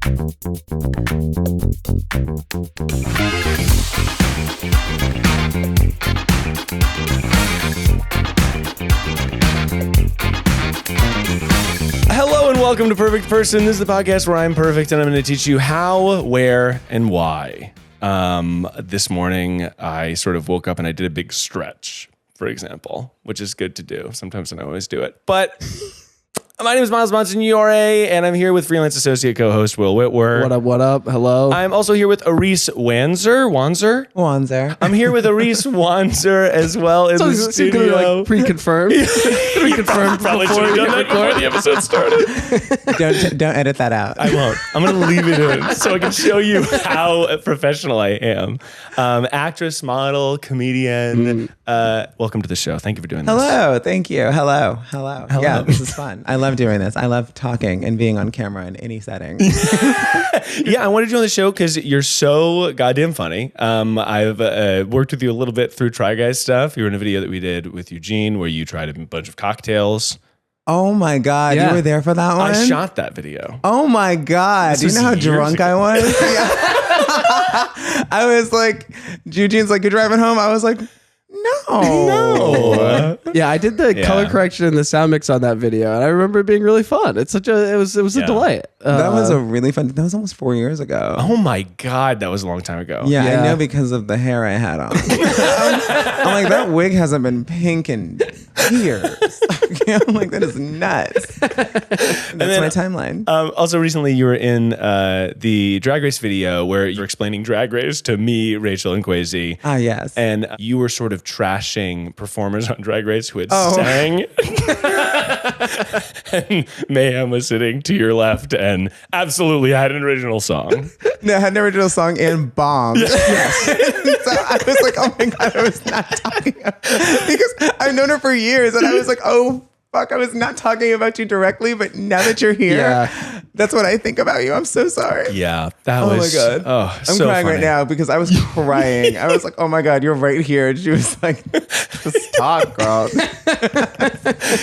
Hello and welcome to Perfect Person. This is the podcast where I'm perfect and I'm going to teach you how, where, and why. This morning, I sort of woke up and I did a big stretch, for example, which is good to do. Sometimes I don't always do it. But my name is Miles Monsignore, and I'm here with freelance associate co-host Will Whitwer. What up, what up? Hello. I'm also here with Arisce Wanzer. Wanzer. I'm here with Arisce Wanzer as well in the studio. Gonna be like pre-confirmed. Pre-confirmed Probably should have done that before the episode started. Don't edit that out. I won't. I'm going to leave it in so I can show you how professional I am. Actress, model, comedian. Welcome to the show. Thank you for doing this. Hello. Thank you. Hello. Yeah, this is fun. I love doing this. I love talking and being on camera in any setting. Yeah, I wanted you on the show because you're so goddamn funny. I've worked with you a little bit through Try Guys stuff. You were in a video that we did with Eugene where you tried a bunch of cocktails. Oh my God. Yeah. You were there for that one? I shot that video. Oh my God. Do you know how drunk I was? Yeah. I was like, Eugene's like, you're driving home? I was like, no. Yeah, I did the color correction and the sound mix on that video, and I remember it being really fun. It was a delight. That was a really fun. That was almost 4 years ago. Oh my God, that was a long time ago. Yeah, I know because of the hair I had on. I'm like, that wig hasn't been pink in years. I'm like, that is nuts. That's my timeline. Also, recently you were in the Drag Race video where you were explaining Drag Race to me, Rachel, and Kwesi. Ah, yes. And you were sort of trashing performers on Drag Race who had sang. And Mayhem was sitting to your left and absolutely had an original song. No, I had an original song and bombed. Yes. So I was like, oh my God, I was not talking about, because I've known her for years and I was like, oh fuck, I was not talking about you directly, but now that you're here, that's what I think about you. I'm so sorry. Yeah, that was. Oh my God. Oh, I'm so crying funny. right now because I was crying. I was like, oh my God, you're right here. And she was like, just talk, girl.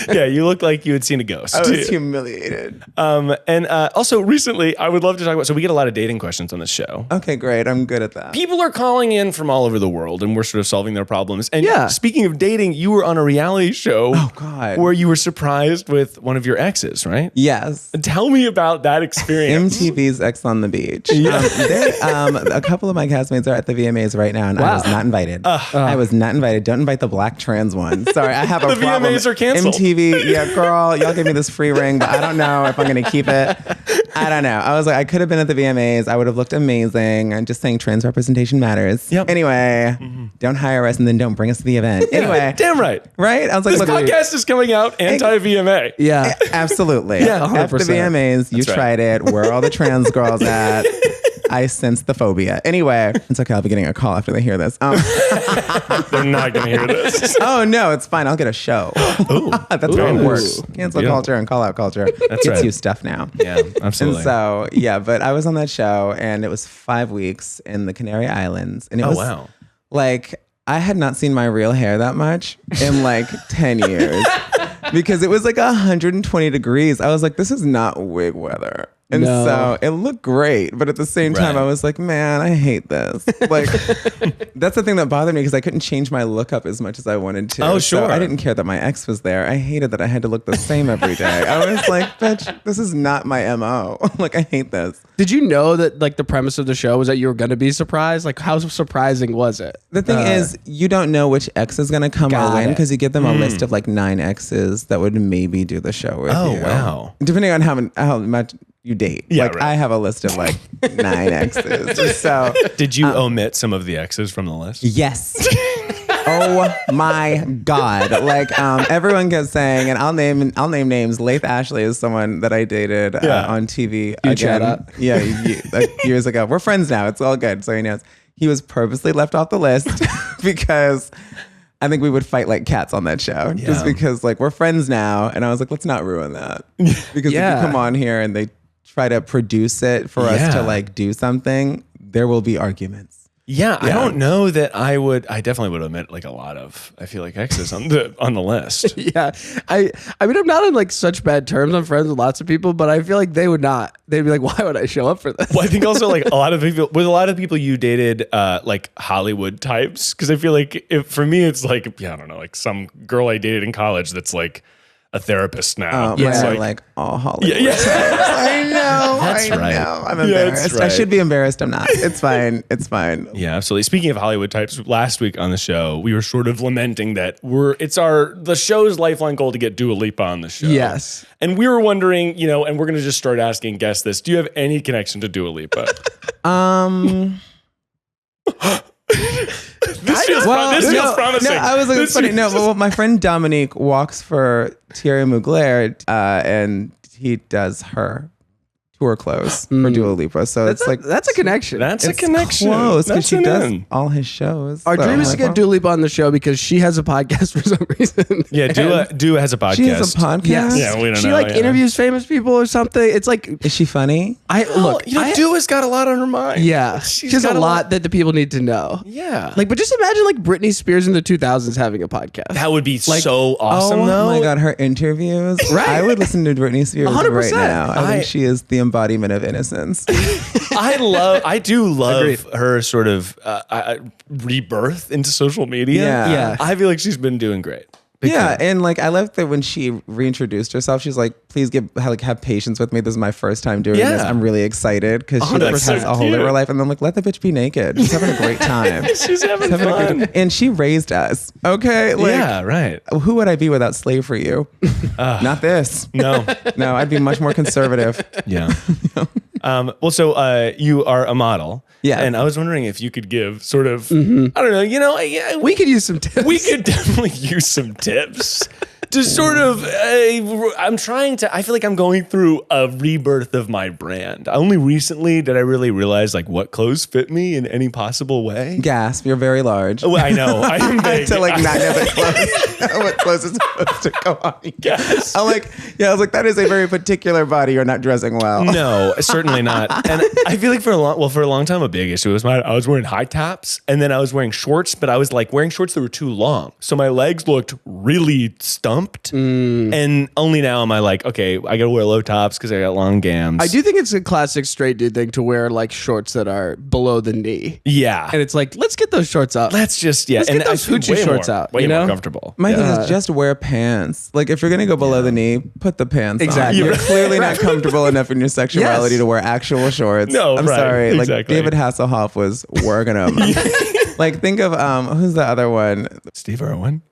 Yeah, you looked like you had seen a ghost. I was humiliated. And also recently, I would love to talk about, so we get a lot of dating questions on this show. Okay, great. I'm good at that. People are calling in from all over the world and we're sort of solving their problems. And Yeah. speaking of dating, you were on a reality show God. where you were surprised with one of your exes, right? Yes. Tell me about that experience. MTV's X on the Beach. A couple of my castmates are at the VMAs right now, and I was not invited. I was not invited. Don't invite the black trans one. Sorry, I have a The problem. VMAs are canceled. MTV, yeah, girl, y'all gave me this free ring, but I don't know if I'm going to keep it. I don't know. I was like, I could have been at the VMAs. I would have looked amazing. I'm just saying trans representation matters. Yep. Anyway, don't hire us and then don't bring us to the event. Anyway. Damn right. Right? I was like, This look, podcast is coming out anti-VMA. Yeah. absolutely. Yeah, After the 100%. VMAs, you That's right. tried it. Where are all the trans girls at? I sense the phobia. Anyway, it's okay. I'll be getting a call after they hear this. They're not going to hear this. Oh, no, it's fine. I'll get a show. That's how it works. Cancel Yeah. culture and call out culture. That's Gets right. you stuff now. Yeah, absolutely. And so, yeah, but I was on that show and it was 5 weeks in the Canary Islands. And it was wow. like, I had not seen my real hair that much in like 10 years because it was like 120 degrees. I was like, this is not wig weather. And No. so it looked great. But at the same time, Right. I was like, man, I hate this. Like, that's the thing that bothered me because I couldn't change my look up as much as I wanted to. Oh, So sure. I didn't care that my ex was there. I hated that I had to look the same every day. I was like, bitch, this is not my MO. Like, I hate this. Did you know that like the premise of the show was that you were going to be surprised? Like how surprising was it? The thing is, you don't know which ex is going to come or Got win it. because you give them a list of like 9 exes that would maybe do the show with Oh, you. wow. Depending on how much you date. Yeah, like right. I have a list of like 9 exes. So Did you omit some of the exes from the list? yes. Oh my God. Like everyone kept saying, and I'll name names. Laith Ashley is someone that I dated on TV. chat up. Yeah, like years ago. We're friends now. It's all good. So he knows. He was purposely left off the list because I think we would fight like cats on that show. Just because like we're friends now. And I was like, let's not ruin that. Because if you come on here and they try to produce it for us to like do something, there will be arguments. Yeah, I don't know that I would. I definitely would omit like a lot of. I feel like exes on the list. Yeah, I mean, I'm not on like such bad terms. I'm friends with lots of people, but I feel like they would not. They'd be like, why would I show up for this? Well, I think also like a lot of people you dated like Hollywood types, because I feel like for me it's like I don't know, like some girl I dated in college that's like a therapist now. Oh, yeah, like all Hollywood. Yeah. I know. That's I right. know. I'm embarrassed. That's right. I should be embarrassed. I'm not. It's fine. It's fine. Yeah, absolutely. Speaking of Hollywood types, last week on the show, we were sort of lamenting that the show's lifelong goal to get Dua Lipa on the show. Yes. And we were wondering, and we're going to just start asking guests this. Do you have any connection to Dua Lipa? This feels promising. No, I was like, it's funny. No, well, my friend Dominique walks for Thierry Mugler, and he does her tour clothes for Dua Lipa. So that's a connection. That's a connection. Close, because she does in. all his shows. Our So dream is I'm to get like, Dua Lipa on the show because she has a podcast for some reason. Yeah, Dua has a podcast. She has a podcast. Yes. Yeah, we don't she know. like interviews famous people or something. It's like, Is she funny? Dua's got a lot on her mind. yeah, she has a lot that the people need to know. Yeah. Like, but just imagine like Britney Spears in the 2000s having a podcast. That would be so awesome, though. Oh my God, her interviews. Right. I would listen to Britney Spears 100%. right now. I think she is the embodiment of innocence. I do love her sort of rebirth into social media. Yeah. I feel like she's been doing great. Yeah, and like I love that when she reintroduced herself, she's like, "Please have patience with me. This is my first time doing this. I'm really excited," because she that's has so a whole cute. of her life, and I'm like, "Let the bitch be naked. She's having a great time. She's having fun. And she raised us. Okay, like, Yeah, right. who would I be without slave for you? Not this. No. No, I'd be much more conservative. Yeah. Well, so you are a model. Yeah. And I was wondering if you could give sort of, I don't know, We could use some tips. we could definitely use some tips to sort of, I feel like I'm going through a rebirth of my brand. Only recently did I really realize like what clothes fit me in any possible way. Gasp! You're very large. Oh, I know. I am big. To like not know what clothes is supposed to go on. Yes. I was like, that is a very particular body. You're not dressing well. No, certainly not. And I feel like for a long time, a big issue was I was wearing high tops and then I was wearing shorts, but I was like wearing shorts that were too long. So my legs looked really stumped. And only now am I like, okay, I gotta wear low tops because I got long gams. I do think it's a classic straight dude thing to wear like shorts that are below the knee. Yeah. And it's like, let's get those shorts up. Let's just, Let's and get those I think hoochie shorts out, Way you know? more comfortable. My thing is just wear pants. Like if you're gonna go below the knee, put the pants Exactly. on. You're clearly not comfortable enough in your sexuality to wear actual shorts. No, I'm right, sorry. exactly. Like David Hasselhoff was working them. Like think of who's the other one? Steve Irwin.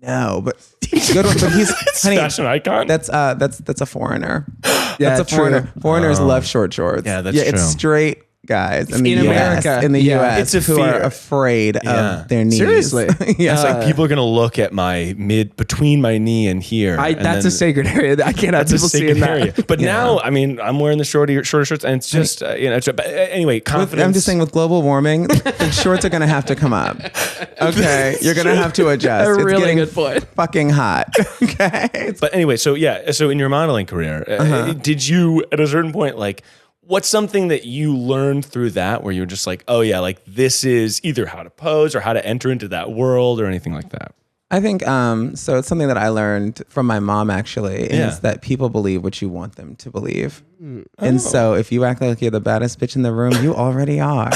No, but good one. But he's honey. Fashion icon. That's a foreigner. Yeah, That's a true. foreigner. Foreigners love short shorts. Yeah, that's It's true. straight guys in the In US, America. in the Yeah. US It's a who are fear. afraid Yeah. of their knees. Seriously. Yeah. It's like people are gonna look at my between my knee and here. and That's a then- sacred area. I can't have That's a people sacred seeing area. that. But now, I mean, I'm wearing the shorter shorts, and it's just, but anyway, confidence. I'm just saying, with global warming, the shorts are going to have to come up. Okay, you're going to have to adjust. A It's really getting good point. fucking hot. Okay. But anyway, so in your modeling career, did you at a certain point what's something that you learned through that where you're just like, oh yeah, like this is either how to pose or how to enter into that world or anything like that? I think so. It's something that I learned from my mom actually, is Yeah. that people believe what you want them to believe. And so if you act like you're the baddest bitch in the room, you already are.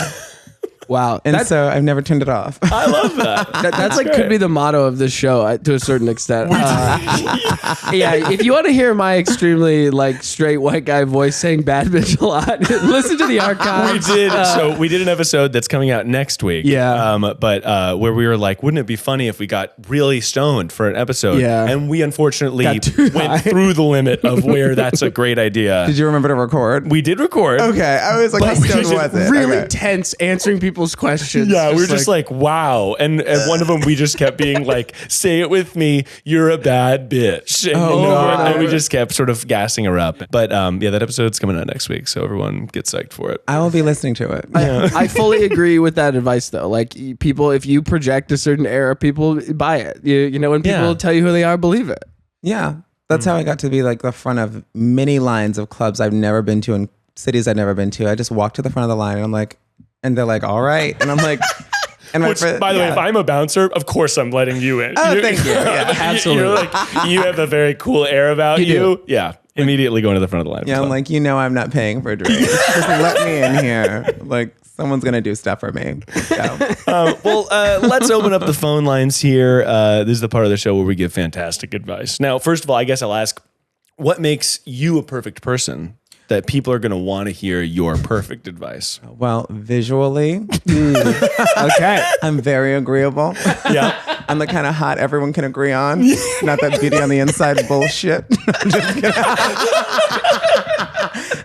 Wow. And so I've never turned it off. I love that. That's like could be the motto of this show to a certain extent. Yeah, if you want to hear my extremely like straight white guy voice saying "bad bitch" a lot, listen to the We archives. did. So we did an episode that's coming out next week. Yeah. But where we were like, wouldn't it be funny if we got really stoned for an episode? Yeah. And we unfortunately Got too high. went through the limit of where that's a great idea. Did you remember to record? We did record. Okay, I was like, how we stoned did was it? Really Okay. tense answering people's questions. Yeah, we were just like, wow. And one of them, we just kept being like, say it with me, you're a bad bitch. And, and we just kept sort of gassing her up. But yeah, that episode's coming out next week. So everyone get psyched for it. I will be listening to it. I fully agree with that advice though. Like people, if you project a certain era, people buy it. You know, when people tell you who they are, believe it. Yeah, that's how I got to be like the front of many lines of clubs I've never been to and cities I've never been to. I just walked to the front of the line and I'm like, And they're like, all right. And I'm like, and Which, by the way, if I'm a bouncer, of course I'm letting you in. Oh, thank you. Yeah, absolutely. You're like, you have a very cool air about you. Yeah. Immediately going to the front of the line. yeah, I'm like, I'm not paying for drinks. Just let me in here. Like, someone's going to do stuff for me. So. Let's open up the phone lines here. This is the part of the show where we give fantastic advice. Now, first of all, I guess I'll ask, what makes you a perfect person that people are going to want to hear your perfect advice? Well, visually, Okay. I'm very agreeable. Yeah. I'm the kind of hot everyone can agree on. Not that beauty on the inside bullshit. I'm just kidding.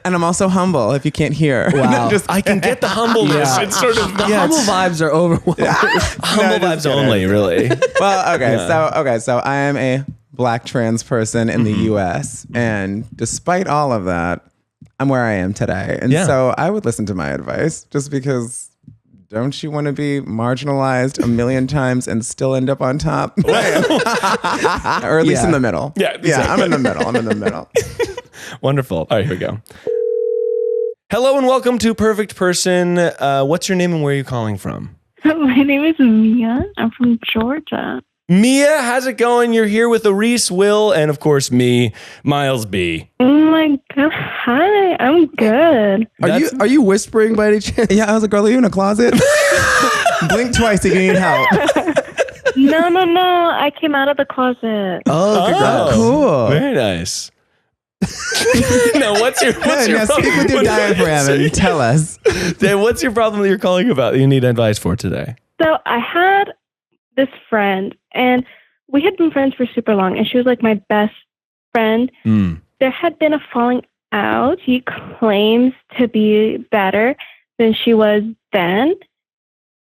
And I'm also humble, if you can't hear. Wow. I can get the humbleness. Yeah. It's sort of The humble vibes are overwhelming. humble just vibes kidding. only, really. Well, so I am a Black trans person in the U.S. And despite all of that, I'm where I am today. And so I would listen to my advice just because don't you want to be marginalized a million times and still end up on top? Or at least in the middle. Yeah, exactly. Yeah, I'm in the middle. Wonderful. All right, here we go. Hello and welcome to Perfect Person. What's your name and where are you calling from? My name is Mia. I'm from Georgia. Mia, how's it going? You're here with Arisce, Will, and of course me, Miles B. Oh my god! Hi, I'm good. Are you whispering by any chance? Yeah, I was like, girl, are you in a closet? Blink twice if you need help. No. I came out of the closet. Oh, congrats. Cool. Very nice. Now, what's your Good. Now problem? speak with your diaphragm and tell us. Dan, what's your problem that you're calling about that you need advice for today? So I had this friend, and we had been friends for super long, and she was like my best friend. There had been a falling out. He claims to be better than she was then.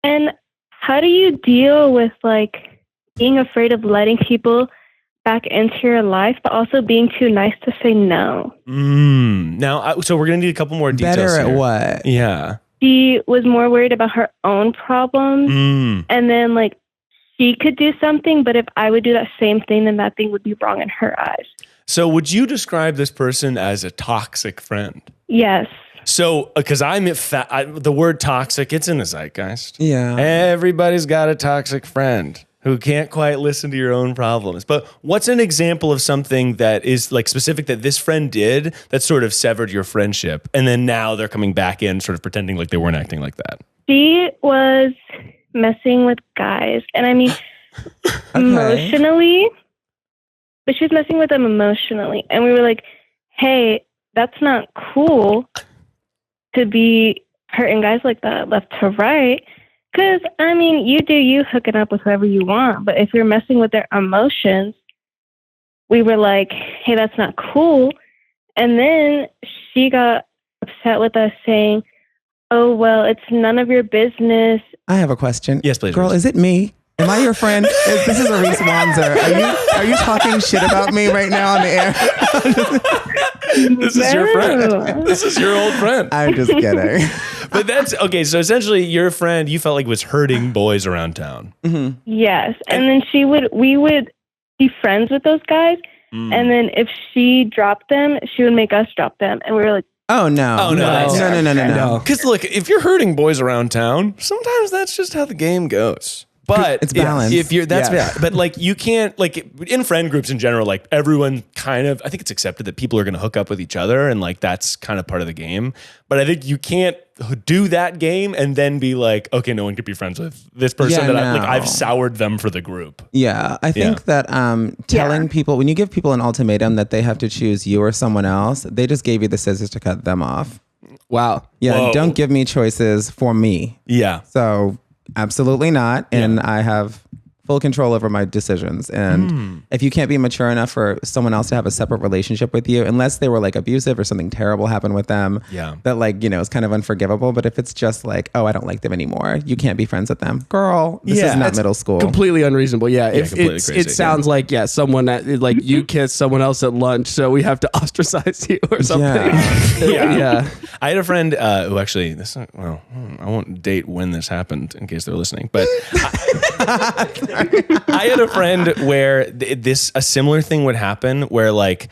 And how do you deal with like being afraid of letting people back into your life, but also being too nice to say no? Now, so we're going to need a couple more details. Better at here. what? Yeah. She was more worried about her own problems. And then like she could do something, but if I would do that same thing, then that thing would be wrong in her eyes. So would you describe this person as a toxic friend? Yes. So, because the word toxic, it's in the zeitgeist. Yeah. Everybody's got a toxic friend who can't quite listen to your own problems. But what's an example of something that is like specific that this friend did that sort of severed your friendship? And then now they're coming back in sort of pretending like they weren't acting like that. She was messing with guys. And I mean, emotionally, but she was messing with them emotionally. And we were like, hey, that's not cool to be hurting guys like that left to right. Because, I mean, you do you hooking up with whoever you want. But if you're messing with their emotions, we were like, hey, that's not cool. And then she got upset with us saying, oh, well, it's none of your business. I have a question. Yes, please. Girl, Arisce. is it me? Am I your friend? This is Arisce Wanzer. Are you talking shit about me right now on the air? This is your friend. This is your old friend. I'm just kidding. But that's okay. So essentially, your friend you felt like was hurting boys around town. Yes. And then we would be friends with those guys. And then if she dropped them, she would make us drop them. And we were like, Oh, no. Oh, no. No. Because look, if you're hurting boys around town, sometimes that's just how the game goes. But It's balance. If you're but like you can't like in friend groups in general, like everyone kind of I think it's accepted that people are going to hook up with each other and like that's kind of part of the game. But I think you can't do that game and then be like, okay, no one could be friends with this person I've soured them for the group. Yeah, I think that telling people, when you give people an ultimatum that they have to choose you or someone else, they just gave you the scissors to cut them off. Wow. Yeah, Whoa. don't give me choices for me. Yeah. So absolutely not. And I have full control over my decisions. And if you can't be mature enough for someone else to have a separate relationship with you, unless they were like abusive or something terrible happened with them, that like, is kind of unforgivable. But if it's just like, oh, I don't like them anymore, you can't be friends with them. Girl, this is not middle school. Completely unreasonable. Yeah. Completely crazy. It sounds like, someone that like you kissed someone else at lunch, so we have to ostracise you or something. Yeah. I had a friend who actually, I won't date when this happened in case they're listening, but I had a friend where a similar thing would happen where like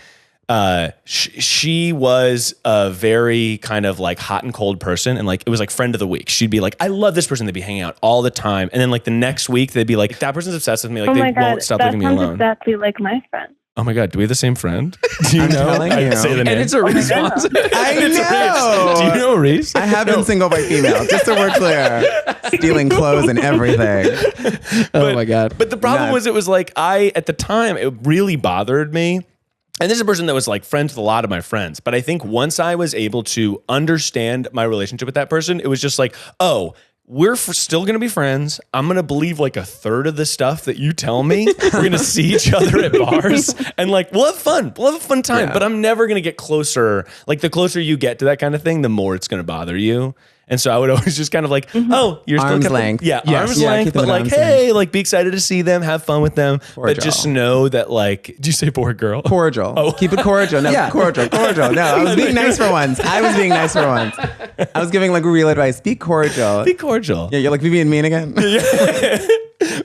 she was a very kind of like hot and cold person, and like it was like friend of the week. She'd be like, I love this person. They'd be hanging out all the time, and then like the next week they'd be like, that person's obsessed with me. Like they won't stop leaving me alone. Exactly like my friend. Oh my God, do we have the same friend? Do you know? telling you. Say the name. And it's Arisce Wanzer. I It's know. Arisce. Do you know Arisce? I have been single by female, just so we're clear. Stealing clothes and everything. Oh my God. But the problem Nuts. was, it was like at the time, it really bothered me. And this is a person that was like friends with a lot of my friends. But I think once I was able to understand my relationship with that person, it was just like, oh, we're still going to be friends. I'm going to believe like a third of the stuff that you tell me. We're going to see each other at bars and like, we'll have fun. We'll have a fun time, but I'm never going to get closer. Like the closer you get to that kind of thing, the more it's going to bother you. And so I would always just kind of like, oh, you're still Arm's kind of- length. Yeah, Yes. arm's Yeah, length. keep them But at like, arm's hey, like be excited to see them, have fun with them. Cordial. But just know that like, did you say boy or girl? Cordial. Oh. Keep it cordial. No, Yeah. cordial. No, I was being nice for once. I was giving like real advice. Be cordial. Be cordial. Yeah, you're like being mean again.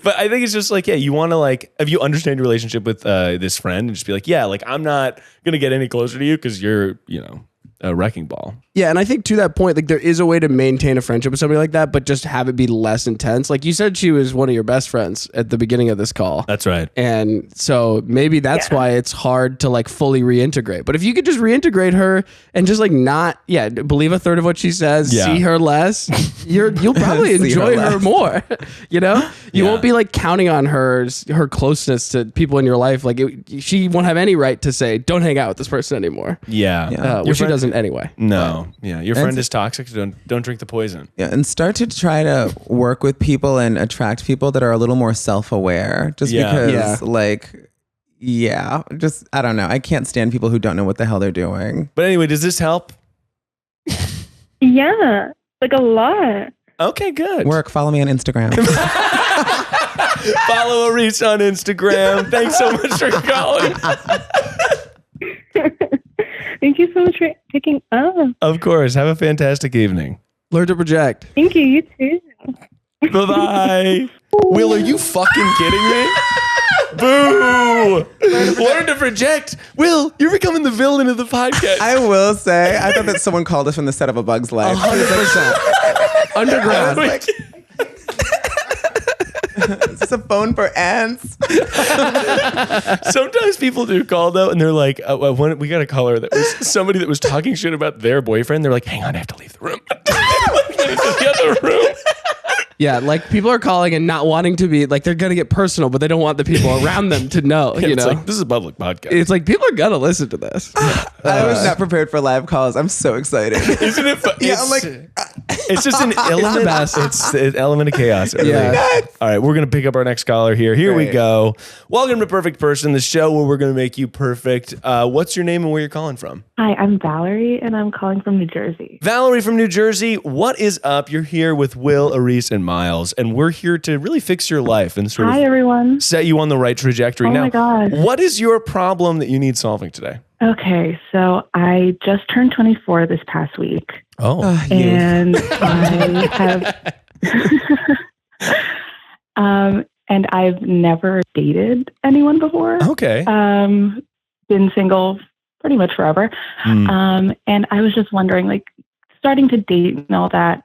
But I think it's just like, yeah, you want to like, if you understand your relationship with this friend and just be like, yeah, like I'm not going to get any closer to you because you're, you know, a wrecking ball. Yeah, and I think to that point, like there is a way to maintain a friendship with somebody like that, but just have it be less intense. Like you said, she was one of your best friends at the beginning of this call. That's right. And so maybe that's why it's hard to like fully reintegrate. But if you could just reintegrate her and just like not, believe a third of what she says, see her less, you'll probably See enjoy her her more. You know, you Yeah. won't be like counting on her closeness to people in your life. Like she won't have any right to say, don't hang out with this person anymore. Yeah. Which she doesn't anyway. No. Yeah. Your friend And- is toxic. So don't drink the poison. Yeah, and start to try to work with people and attract people that are a little more self-aware. Just Yeah. because, just I don't know. I can't stand people who don't know what the hell they're doing. But anyway, does this help? Yeah, like a lot. Okay, good. Work. Follow me on Instagram. Follow Arisce on Instagram. Thanks so much for calling. Thank you so much for picking up. Of course. Have a fantastic evening. Learn to project. Thank you. You too. Bye-bye. Will, are you fucking kidding me? Boo! Learn to project. Will, you're becoming the villain of the podcast. I will say, I thought that someone called us from the set of A Bug's Life. 100%. Underground. Like, is this a phone for ants? Sometimes people do call though, and they're like, we got a caller that was somebody that was talking shit about their boyfriend. They're like, hang on, I have to leave the room. The other room. Yeah, like people are calling and not wanting to be like they're gonna get personal, but they don't want the people around them to know. You It's know, like, this is a public podcast. it's like people are gonna listen to this. I was not prepared for live calls. I'm so excited. Isn't it? Yeah, I'm like, it's just an element. It's an element of chaos. It really Yeah. is. All right, we're gonna pick up our next caller here. Here we Great. go. Welcome to Perfect Person, the show where we're gonna make you perfect. What's your name and where you're calling from? Hi, I'm Valerie, and I'm calling from New Jersey. Valerie from New Jersey. What is up? You're here with Will, Arisce, and Miles, and we're here to really fix your life and sort Hi, of everyone. set you on the right trajectory. Oh Now, my God. what is your problem that you need solving today? Okay, so I just turned 24 this past week, Oh, and I have, and I've never dated anyone before. okay. Been single pretty much forever. Mm. And I was just wondering, like, starting to date and all that.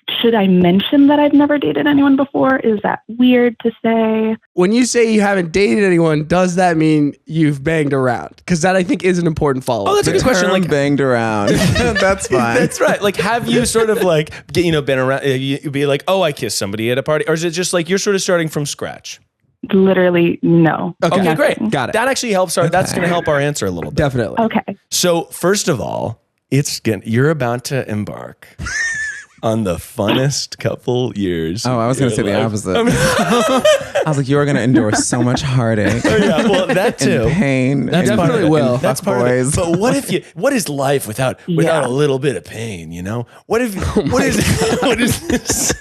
Should I mention that I've never dated anyone before? Is that weird to say? When you say you haven't dated anyone, does that mean you've banged around? Because that I think is an important follow-up. Oh, that's a good question. Term Like, banged around. That's fine. that's right. Like, have you sort of like, been around? You be like, oh, I kissed somebody at a party, or is it just like you're sort of starting from scratch? Literally, no. Okay, Nothing. great. Got it. That actually helps. That's going to help our answer a little bit. Definitely. Okay. So, first of all, you're about to embark on the funnest couple years. Oh, I was going to say of your the life. opposite. I was like, you're going to endure so much heartache Oh, yeah, well, that too. and pain. That and- definitely and will. That's part of boys. it. But what is life without Yeah. a little bit of pain, you know? What is this?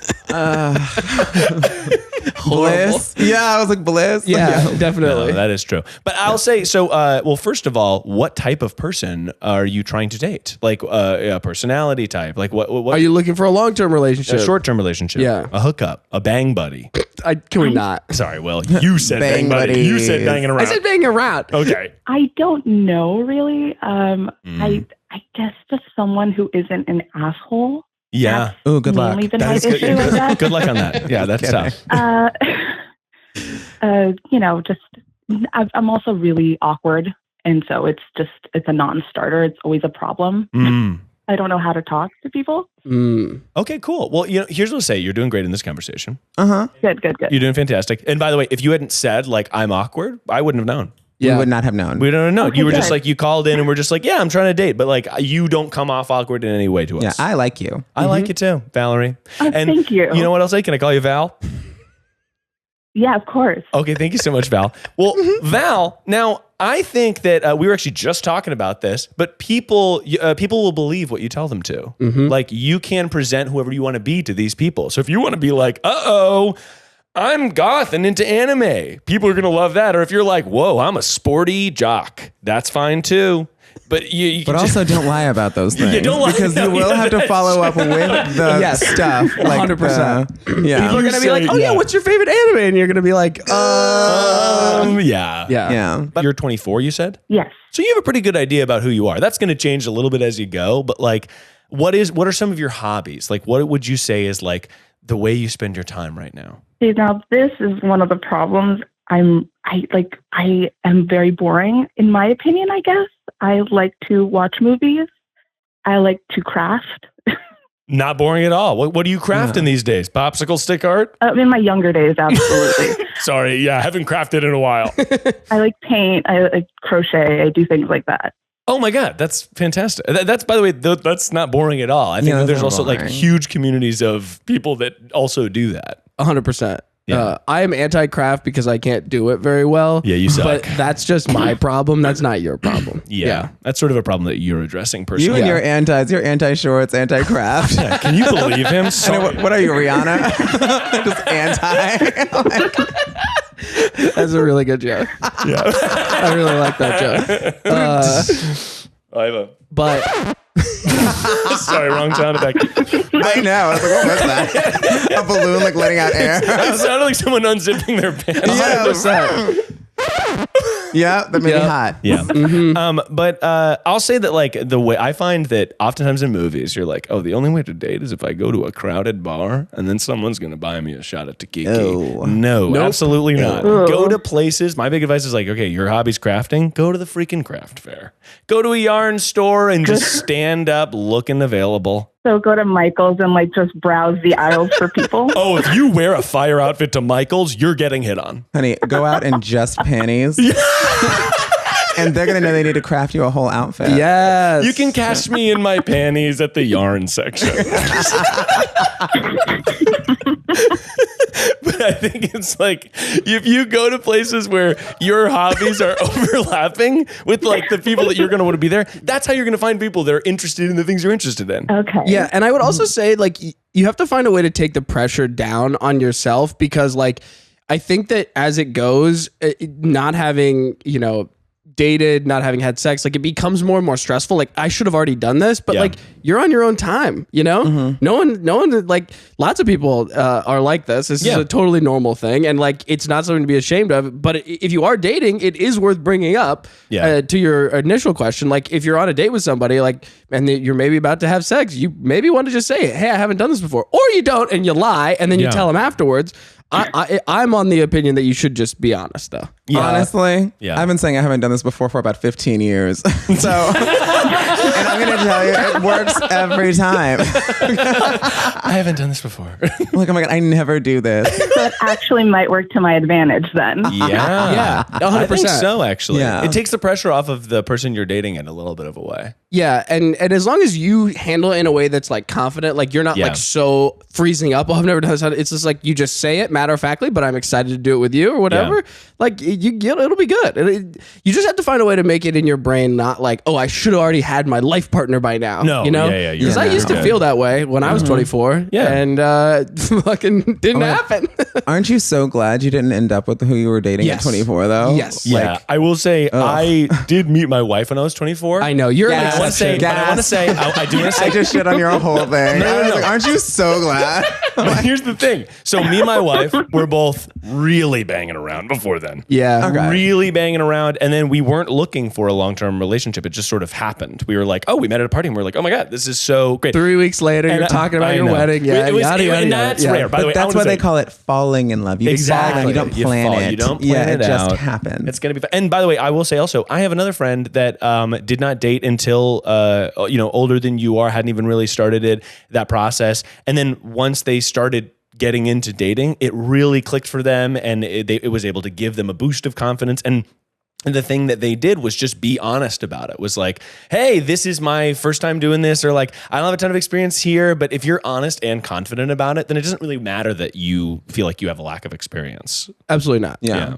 Bliss. Yeah, I was like, bliss. Yeah, No, definitely. that is true. But I'll say, so, well, first of all, what type of person are you trying to date? Like a personality type? Like what Are you looking for a long-term relationship? a short-term relationship? Yeah. A hookup? A bang buddy? Can we not? Sorry, Will. You said Bang bang buddy. You said banging around. I said banging around. Okay. I don't know really. I guess just someone who isn't an asshole. Yeah. Oh, good luck. Mainly been That my is issue with that. good luck on that. Yeah, that's tough. I'm also really awkward, and so it's a non-starter. It's always a problem. I don't know how to talk to people. Okay, cool. Well, here's what I'll say. You're doing great in this conversation. Good. You're doing fantastic. And by the way, if you hadn't said like I'm awkward, I wouldn't have known. We would not have known. We don't have known. Okay, you were good. just like, you called in and we're just like, yeah, I'm trying to date. But like, you don't come off awkward in any way to us. Yeah, I like you. I like you too, Valerie. And thank you. You know what I'll say? Can I call you Val? Yeah, of course. Okay, thank you so much, Val. Well, Val, now I think that we were actually just talking about this, but people will believe what you tell them to. Like you can present whoever you want to be to these people. So if you want to be like, I'm goth and into anime, people are going to love that. Or if you're like, whoa, I'm a sporty jock, that's fine too. But you But also don't lie about those things. Yeah, don't lie. Because No, you will have to follow up with the stuff. Like 100%. Yeah. People are going to be like, oh yeah, what's your favorite anime? And you're going to be like, yeah. Yeah. But you're 24, you said? Yes. So you have a pretty good idea about who you are. That's going to change a little bit as you go. But like, what are some of your hobbies? Like, what would you say is like the way you spend your time right now? See, now this is one of the problems. I am very boring in my opinion, I guess. I like to watch movies. I like to craft. Not boring at all. What are you crafting these days? Popsicle stick art? In my younger days, absolutely. Sorry, yeah, I haven't crafted in a while. I like paint. I like crochet. I do things like that. Oh my God, that's fantastic. That's, by the way, that's not boring at all. I think that there's also like huge communities of people that also do that. 100%. Yeah. I am anti-craft because I can't do it very well. Yeah, you suck. But that's just my problem. That's not your problem. Yeah. That's sort of a problem that you're addressing personally. You and your anti-shorts, anti-craft. Yeah, can you believe him? Sorry. What are you, Rihanna? Just anti. That's a really good joke. Yeah. I really like that joke. I have a... But... Sorry, wrong sound effect. I know. I was like, what was that? A balloon like letting out air. It sounded like someone unzipping their pants. 100%. Yeah, that made me hot. Yeah. But I'll say that like the way I find that oftentimes in movies, you're like, oh, the only way to date is if I go to a crowded bar and then someone's going to buy me a shot of tequila. Oh. No, absolutely not. Oh. Go to places. My big advice is like, okay, your hobby's crafting. Go to the freaking craft fair. Go to a yarn store and just stand up looking available. So go to Michael's and like just browse the aisles for people. Oh, if you wear a fire outfit to Michael's, you're getting hit on. Honey, go out in just panties. And they're going to know they need to craft you a whole outfit. Yes. You can catch me in my panties at the yarn section. But I think it's like if you go to places where your hobbies are overlapping with like the people that you're going to want to be there, that's how you're going to find people that are interested in the things you're interested in. Okay. Yeah, and I would also say like you have to find a way to take the pressure down on yourself because like I think that as it goes, not having, dated, not having had sex, like it becomes more and more stressful. Like I should have already done this, but like you're on your own time, no one, like lots of people are like this. This is a totally normal thing. And like, it's not something to be ashamed of, but if you are dating, it is worth bringing up to your initial question. Like if you're on a date with somebody like, and you're maybe about to have sex, you maybe want to just say, hey, I haven't done this before, or you don't, and you lie. And then you tell them afterwards. I'm on the opinion that you should just be honest, though. Yeah. Honestly, I've been saying I haven't done this before for about 15 years. So, and I'm going to tell you, it works every time. I haven't done this before. Like, oh my God, I never do this. So it actually might work to my advantage then. Yeah, 100%. I think so, actually. Yeah. It takes the pressure off of the person you're dating in a little bit of a way. Yeah, and as long as you handle it in a way that's like confident, like you're not like so freezing up. Oh, I've never done this. It's just like you just say it matter of factly, but I'm excited to do it with you or whatever. Yeah. Like it'll be good. You just have to find a way to make it in your brain not like, oh, I should have already had my life partner by now. No, because I used to feel that way when I was 24. Yeah, and fucking didn't happen. Aren't you so glad you didn't end up with who you were dating at 24 though? Yes. Yeah, I will say I did meet my wife when I was 24. I know you're an want to say, I do want to say, I just shit on your whole thing. No. I was like, aren't you so glad? but here's the thing. So me and my wife were both really banging around before then. Yeah. Okay. Really banging around. And then we weren't looking for a long-term relationship. It just sort of happened. We were like, oh, we met at a party and we're like, oh my God, this is so great. 3 weeks later, you're talking about your wedding. Yeah. And that's rare. By the way, that's why they call it falling in love. You Exactly. fall and you don't plan it. You don't plan it just out. happens. It's gonna be fun. And by the way, I will say also, I have another friend that did not date until older than you are, hadn't even really started that process. And then once they started getting into dating, it really clicked for them, and it was able to give them a boost of confidence. And the thing that they did was just be honest about it. Was like, hey, this is my first time doing this, or like, I don't have a ton of experience here, but if you're honest and confident about it, then it doesn't really matter that you feel like you have a lack of experience. Absolutely not. Yeah.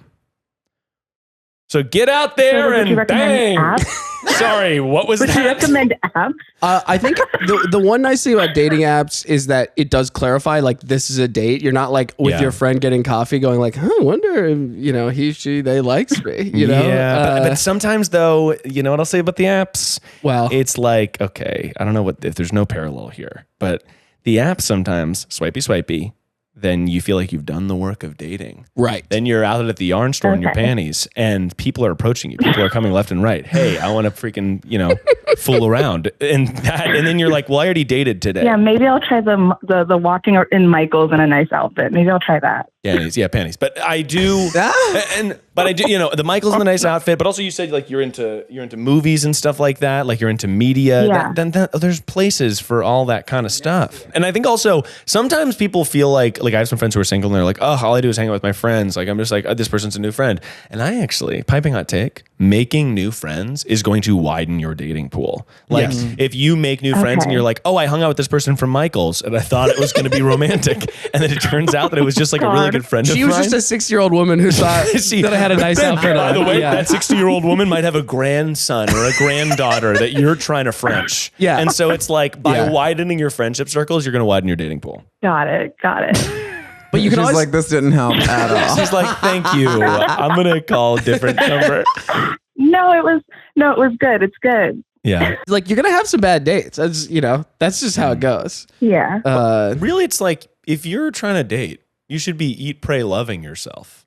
So get out there would you and recommend bang. apps? Sorry, what was Would you that? recommend apps? I think the one nice thing about dating apps is that it does clarify, like, this is a date. You're not like with Yeah. your friend getting coffee going like, I wonder if, he, she, they likes me, Yeah, but sometimes though, you know what I'll say about the apps? Well, It's like, okay, I don't know if there's no parallel here, but the apps sometimes, swipey, then you feel like you've done the work of dating. right. Then you're out at the yarn store in your Okay. panties, and people are approaching you. People are coming left and right. Hey, I want to freaking, fool around. And then you're like, well, I already dated today. Yeah, maybe I'll try the walking in Michael's in a nice outfit. Maybe I'll try that. Panties. But I do, the Michael's in the nice outfit, but also you said like you're into movies and stuff like that, like you're into media. Yeah. Then there's places for all that kind of stuff. And I think also sometimes people feel like I have some friends who are single and they're like, oh, all I do is hang out with my friends. Like I'm just like, oh, this person's a new friend. And I actually, piping hot take, making new friends is going to widen your dating pool. Like if you make new friends and you're like, oh, I hung out with this person from Michael's and I thought it was going to be romantic. And then it turns out that it was just like a really good friend of She was mine. just a 6-year-old woman who thought that I had a nice outfit By on. the way, Yeah. that 60-year-old woman might have a grandson or a granddaughter that you're trying to French. Yeah. And so it's like by Yeah. widening your friendship circles, you're going to widen your dating pool. Got it. But you can She's always like, this didn't help at all. She's like, thank you. I'm going to call a different number. No, it was good. It's good. Yeah. like you're gonna have some bad dates. That's just how it goes. Yeah. Really, it's like if you're trying to date, you should be eat, pray, loving yourself.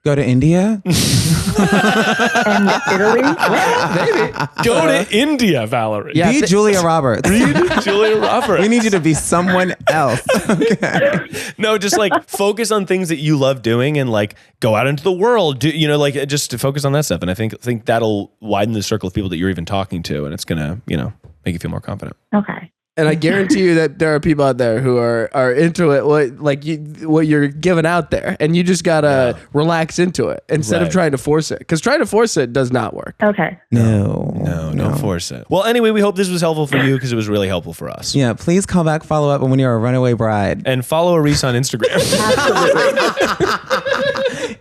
Go to India? And Italy. Maybe. Go to India, Valerie. Yeah. Be Julia Roberts. Read Julia Roberts. We need you to be someone else. Okay. No, just like focus on things that you love doing and like go out into the world. Just to focus on that stuff. And I think that'll widen the circle of people that you're even talking to, and it's gonna, make you feel more confident. Okay. And I guarantee you that there are people out there who are into it, what you're giving out there, and you just gotta relax into it instead of Right. trying to force it. Because trying to force it does not work. Okay. No, Don't force it. Well, anyway, we hope this was helpful for you because it was really helpful for us. Yeah, please call back, follow up when you're a runaway bride. And follow Arisce on Instagram.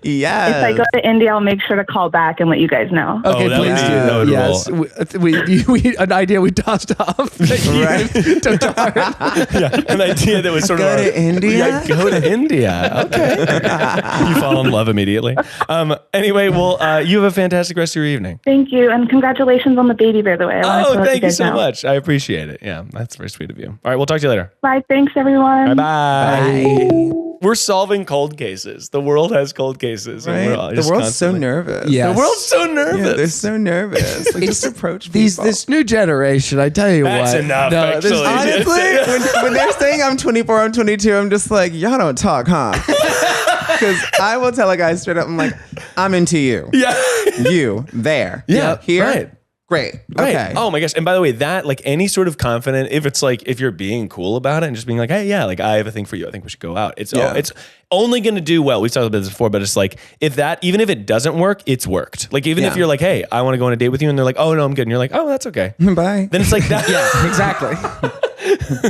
Yes. If I go to India, I'll make sure to call back and let you guys know. Okay, that would please be- do. that would Yes, we an idea we tossed off. That you took to heart. An idea that was sort Go of to India? Yeah, go to India. Okay. You fall in love immediately. Anyway, well, you have a fantastic rest of your evening. Thank you, and congratulations on the baby, by the way. I wanted to let Thank you guys so know. much. I appreciate it. Yeah, that's very sweet of you. All right, we'll talk to you later. Bye. Thanks, everyone. Bye-bye. We're solving cold cases. The world has cold cases. And we're all Right? The just world's so constantly- nervous. Yeah. The world's so nervous. Yeah, they're so nervous. Like, just approach people. This new generation, I tell you That's what. enough, this- actually. Honestly, when they're saying I'm 24, I'm 22, I'm just like, y'all don't talk, huh? Because I will tell a guy straight up, I'm like, I'm into you. Yeah. You, there. Yeah, Here. right. Great. Right. Okay. Oh my gosh. And by the way, that like any sort of confident, if you're being cool about it and just being like, hey, yeah, like I have a thing for you. I think we should go out. It's only going to do well. We've talked about this before, but it's like even if it doesn't work, it's worked. Like even if you're like, hey, I want to go on a date with you, and they're like, oh no, I'm good. And you're like, oh, that's okay. Bye. Then it's like that. Yeah, exactly.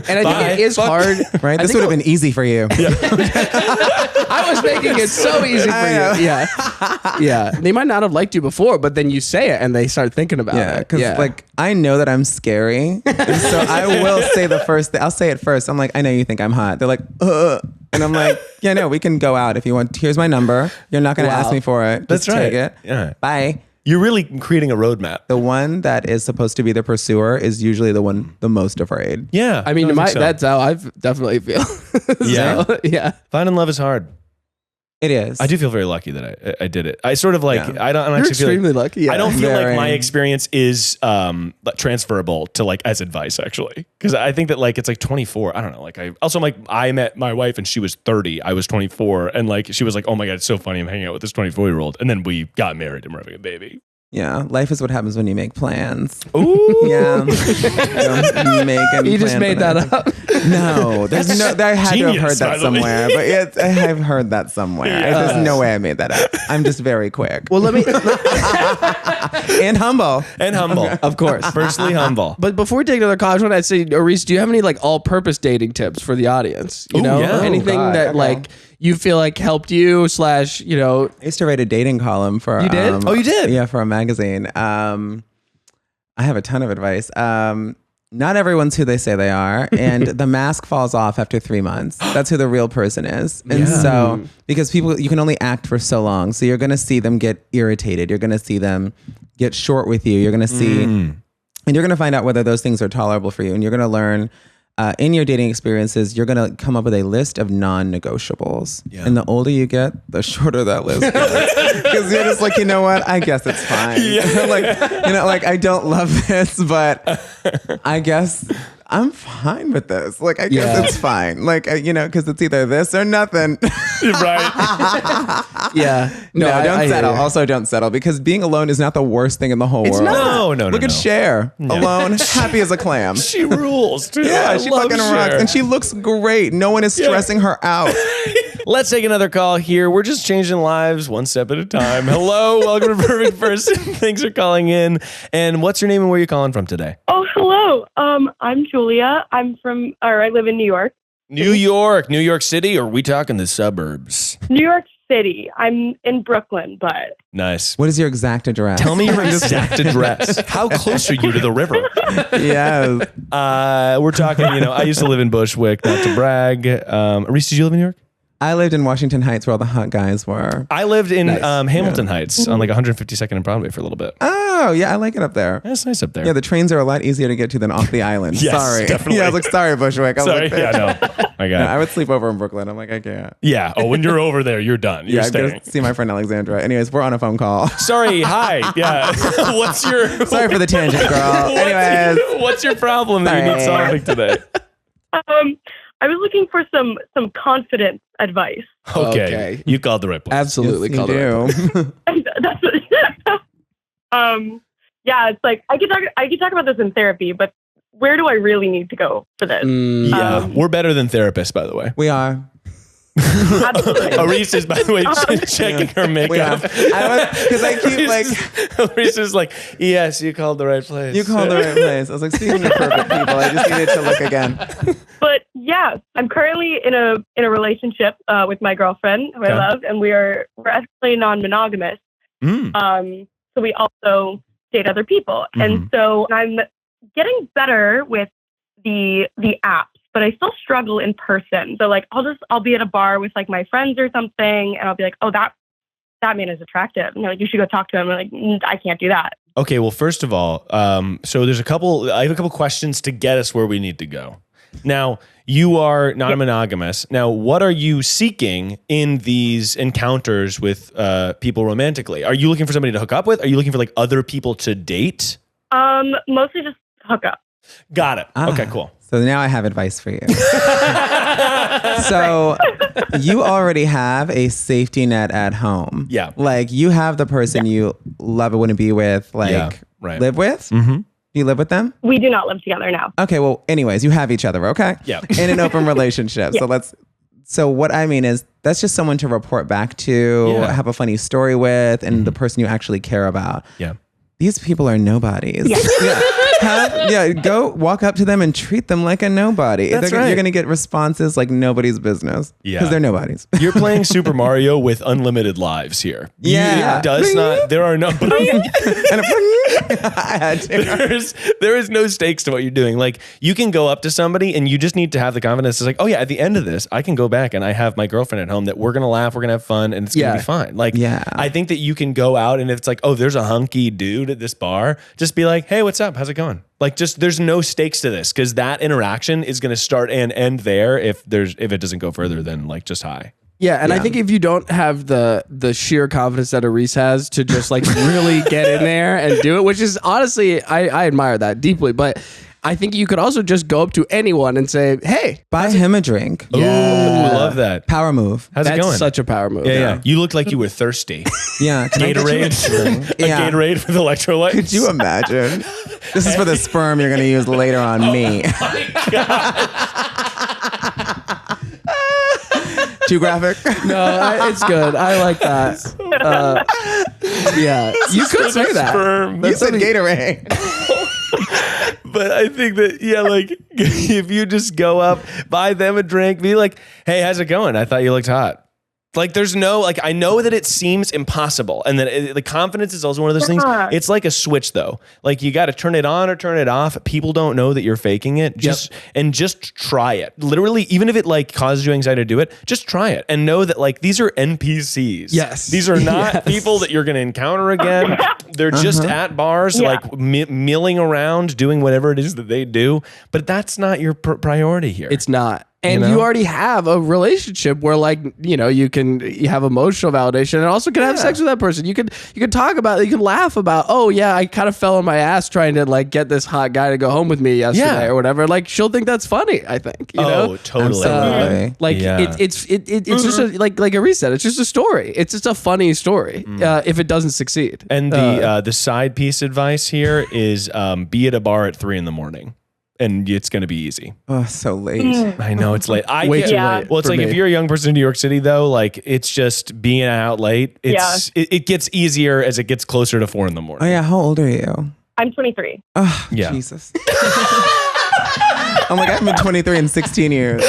And I Bye. think it is Fuck. hard. Right? I This think would have been easy for you. I was making it so easy for you. Yeah. Yeah. They might not have liked you before, but then you say it and they start thinking about Yeah, it. because like I know that I'm scary, and so I will say the first thing. I'll say it first. I'm like, I know you think I'm hot. They're like, and I'm like, yeah, no, we can go out if you want. Here's my number. You're not going to ask me for it. Just That's right. take it. Yeah. Bye. You're really creating a roadmap. The one that is supposed to be the pursuer is usually the one the most afraid. Yeah. I mean, think so. that's how I definitely feel. Yeah. So, yeah. Finding love is hard. It is. I do feel very lucky that I did it. I sort of like, Yeah. I don't You're actually feel extremely like, lucky. Yeah. I don't feel like Very. my experience is transferable to like as advice actually. Cause I think that like, it's like 24. I don't know. Like I met my wife and she was 30. I was 24. And like, she was like, oh my God, it's so funny. I'm hanging out with this 24-year-old. And then we got married and we're having a baby. Yeah, life is what happens when you make plans. Ooh. Yeah. Don't make any You just plans made when that up. No, there's no. I had to have Genius, heard by that the way. somewhere, but I have heard that somewhere. There's no way I made that up. I'm just very quick. Well, let me, And humble. And humble. of course. Firstly, humble. But before we take another call, I just want to say, Arisce, do you have any like all-purpose dating tips for the audience? You Ooh, know, yeah. anything Oh, God, that okay. like you feel like helped you / I used to write a dating column for. You did? Oh, you did? Yeah, for a magazine. I have a ton of advice. Not everyone's who they say they are, and the mask falls off after 3 months. That's who the real person is. And so, because people, you can only act for so long, so you're going to see them get irritated. You're going to see them get short with you. You're going to see, and you're going to find out whether those things are tolerable for you. And you're going to learn in your dating experiences, you're going to come up with a list of non-negotiables. Yeah. And the older you get, the shorter that list gets. Because you're just like, you know what? I guess it's fine. Yeah. like I don't love this, but I guess I'm fine with this. Like, I guess it's fine. Like, because it's either this or nothing. Right. Yeah. No, I don't hear settle. you. Also, don't settle, because being alone is not the worst thing in the whole world. No. Look at Cher, alone, happy as a clam. She rules, too. Yeah, I she love fucking rocks. Cher. And she looks great. No one is stressing her out. Let's take another call here. We're just changing lives one step at a time. Hello, welcome to Perfect Person. Thanks for calling in. And what's your name and where are you calling from today? Oh, hello. I'm Julia. I live in New York. New York City, or are we talking the suburbs? New York City. I'm in Brooklyn, but Nice. What is your exact address? Tell me your exact address. How close are you to the river? Yes. We're talking, I used to live in Bushwick, not to brag. Arisce, did you live in New York? I lived in Washington Heights, where all the hot guys were. I lived in Hamilton Heights on like 152nd and Broadway for a little bit. Oh, yeah, I like it up there. That's nice up there. Yeah, the trains are a lot easier to get to than off the island. Yes, Sorry. definitely. Yeah, I was like, sorry, Bushwick. I was Sorry, like, yeah, no. I got Yeah, I it. would sleep over in Brooklyn. I'm like, I can't. Yeah. Oh, when you're over there, you're done. You're Yeah, I'm staying. going to see my friend Alexandra. Anyways, we're on a phone call. Sorry. Hi. Yeah. What's your Sorry for the tangent, girl. Anyways. What's your problem that you need solving today? I was looking for some confidence advice. Okay. You called the right place. Absolutely. Yes, called you it right. do. That's yeah, it's like I could talk about this in therapy, but where do I really need to go for this? Yeah. We're better than therapists, by the way. We are. Absolutely. Arisce is, by the way, checking her We are. makeup. Because I keep like, Arisce is like, yes, you called the right place. you called the right place. I was like, speaking of perfect people, I just needed to look again. But yeah, I'm currently in a relationship with my girlfriend who I love, and we're actually non-monogamous. So we also date other people, and so I'm getting better with the apps, but I still struggle in person. So like I'll be at a bar with like my friends or something, and I'll be like, oh, that man is attractive. And they're like, you should go talk to him. I'm like, I can't do that. Okay, well, first of all, so I have a couple questions to get us where we need to go. Now, you are non-monogamous. Now, what are you seeking in these encounters with people romantically? Are you looking for somebody to hook up with? Are you looking for like other people to date? Mostly just hook up. Got it. Okay, cool. So now I have advice for you. So you already have a safety net at home. Yeah. Like you have the person you love and want to be with, like live with. Mm-hmm. Do you live with them? We do not live together now. Okay. Well, anyways, you have each other. Okay. Yeah. In an open relationship. So what I mean is that's just someone to report back to, have a funny story with, and the person you actually care about. Yeah. These people are nobodies. Go walk up to them and treat them like a nobody. That's right. You're going to get responses like nobody's business. Yeah. Because they're nobodies. You're playing Super Mario with unlimited lives here. Yeah. There are no... And I had to. There is no stakes to what you're doing. Like, you can go up to somebody and you just need to have the confidence. It's like, oh yeah, at the end of this, I can go back and I have my girlfriend at home that we're going to laugh, we're going to have fun, and it's going to be fine. Like, I think that you can go out, and if it's like, oh, there's a hunky dude at this bar, just be like, hey, what's up? How's it going? Like, just, there's no stakes to this, because that interaction is going to start and end there if it doesn't go further than like just hi. Yeah, and I think if you don't have the sheer confidence that Arisce has to just like really get in there and do it, which is honestly, I admire that deeply, but I think you could also just go up to anyone and say, hey, buy him a drink. Ooh, love that. Power move. How's it going? That's such a power move. Yeah. You look like you were thirsty. Yeah. Can I get you a drink? Gatorade with electrolytes. Could you imagine? This is for the sperm you're going to use later on me. Too graphic? No, it's good. I like that. Yeah, you could say that. You said Gatorade. But I think that, like, if you just go up, buy them a drink, be like, hey, how's it going? I thought you looked hot. Like, there's no, like, I know that it seems impossible, and that the confidence is also one of those things. It's like a switch, though. Like, you got to turn it on or turn it off. People don't know that you're faking it. Just try it. Literally, even if it like causes you anxiety to do it, just try it and know that like these are NPCs. Yes, these are not people that you're going to encounter again. They're just at bars, like milling around, doing whatever it is that they do. But that's not your priority here. It's not. And you already have a relationship where, like, you have emotional validation, and also can have sex with that person. You can talk about it. You can laugh about, oh yeah, I kind of fell on my ass trying to like get this hot guy to go home with me yesterday or whatever. Like, she'll think that's funny. I think. You know? Totally. It's just like Arisce said. It's just a story. It's just a funny story if it doesn't succeed. And the side piece advice here is be at a bar at 3 a.m. and it's going to be easy. Oh, so late. I know it's late. Way too late. Well, it's like if you're a young person in New York City, though, like it's just being out late. It gets easier as it gets closer to 4 a.m. Oh yeah, how old are you? I'm 23. Oh, Jesus. I'm like, I haven't been 23 in 16 years.